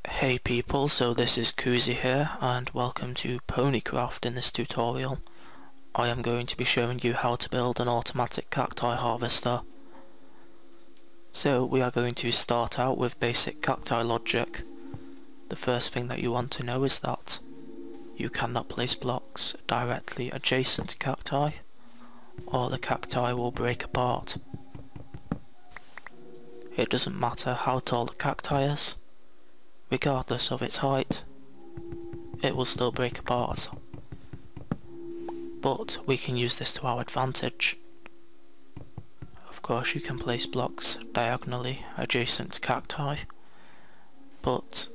Hey people, so this is Koozie here and welcome to Ponycraft. In this tutorial I am going to be showing you how to build an automatic cacti harvester. So we are going to start out with basic cacti logic. The first thing that you want to know is that you cannot place blocks directly adjacent to cacti or the cacti will break apart. It doesn't matter how tall the cacti is. Regardless of its height, it will still break apart. But we can use this to our advantage. Of course you can place blocks diagonally adjacent to cacti, but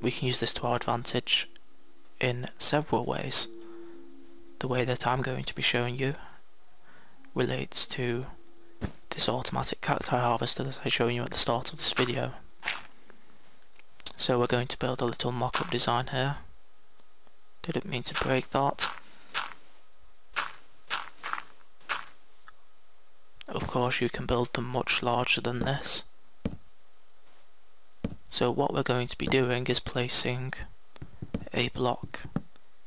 we can use this to our advantage in several ways. The way that I'm going to be showing you relates to this automatic cacti harvester that I showed you at the start of this video. So we're going to build a little mock-up design here. Didn't mean to break that. Of course you can build them much larger than this. So what we're going to be doing is placing a block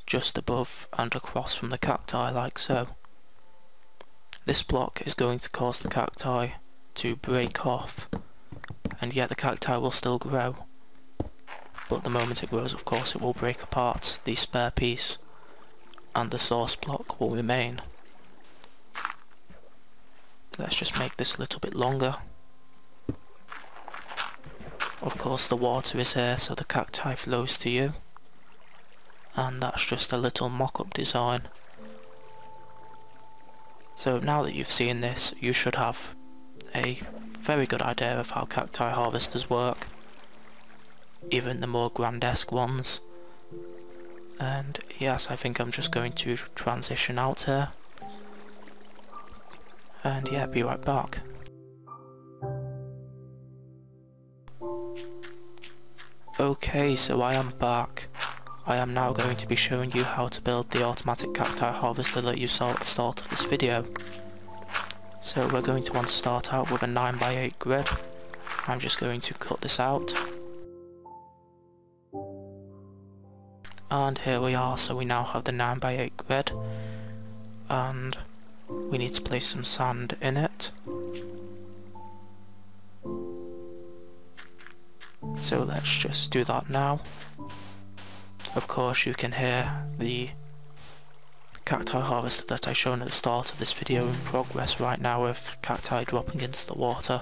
just above and across from the cacti like so. This block is going to cause the cacti to break off, and yet the cacti will still grow. But the moment it grows, of course, it will break apart the spare piece and the source block will remain. Let's just make this a little bit longer. Of course the water is here so the cacti flows to you, and that's just a little mock-up design. So now that you've seen this, you should have a very good idea of how cacti harvesters work, even the more grandesque ones. And yes, I think I'm just going to transition out here, and yeah, be right back. Okay, so I am back. I am now going to be showing you how to build the automatic cacti harvester that you saw at the start of this video. So we're going to want to start out with a 9x8 grid. I'm just going to cut this out. And here we are, so we now have the 9x8 grid, and we need to place some sand in it. So let's just do that now. Of course you can hear the cacti harvester that I shown at the start of this video in progress right now, with cacti dropping into the water.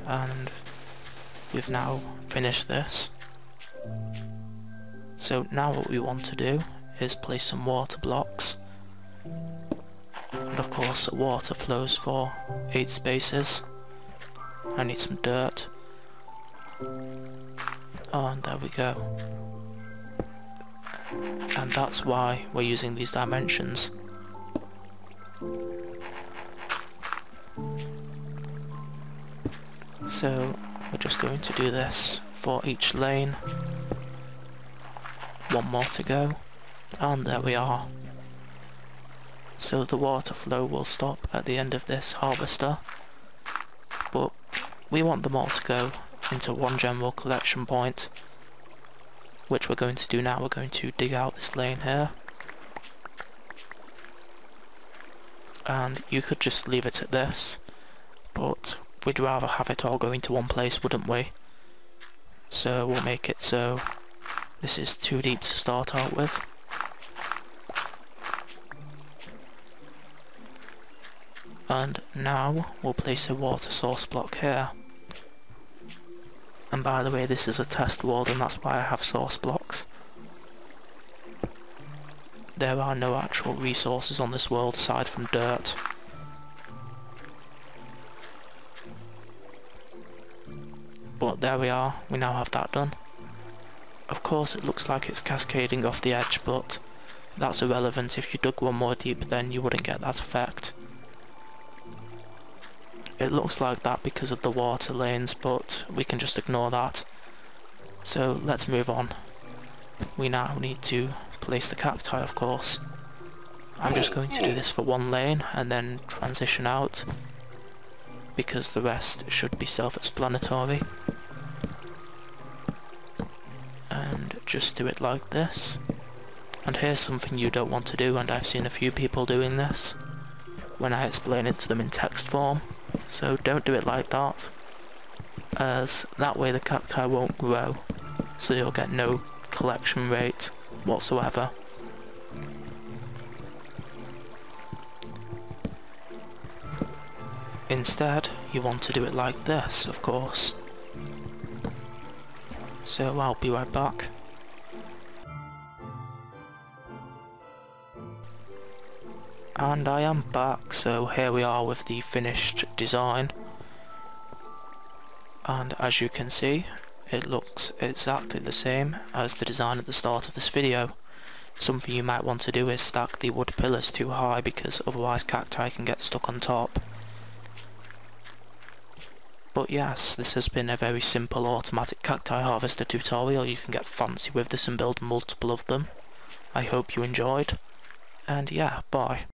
And we've now finished this. So now what we want to do is place some water blocks. And of course the water flows for 8 spaces. I need some dirt. And there we go. And that's why we're using these dimensions. So we're just going to do this for each lane. One more to go, and there we are. So the water flow will stop at the end of this harvester, but we want them all to go into one general collection point, which we're going to do now. We're going to dig out this lane here, and you could just leave it at this, but we'd rather have it all going to one place, wouldn't we? So we'll make it so this is too deep to start out with. And now we'll place a water source block here. And by the way, this is a test world, and that's why I have source blocks. There are no actual resources on this world aside from dirt. But there we are, we now have that done. Of course it looks like it's cascading off the edge, but that's irrelevant. If you dug one more deep then you wouldn't get that effect. It looks like that because of the water lanes, but we can just ignore that. So let's move on. We now need to place the cacti, of course. I'm just going to do this for one lane and then transition out. because the rest should be self-explanatory. And just do it like this. And here's something you don't want to do, and I've seen a few people doing this when I explain it to them in text form. So don't do it like that, as that way the cacti won't grow, so you'll get no collection rate whatsoever. Instead, you want to do it like this, of course. So I'll be right back. And I am back, so here we are with the finished design. And as you can see, it looks exactly the same as the design at the start of this video. Something you might want to do is stack the wood pillars too high, because otherwise cacti can get stuck on top. But yes, this has been a very simple automatic cacti harvester tutorial. You can get fancy with this and build multiple of them. I hope you enjoyed, and yeah, bye.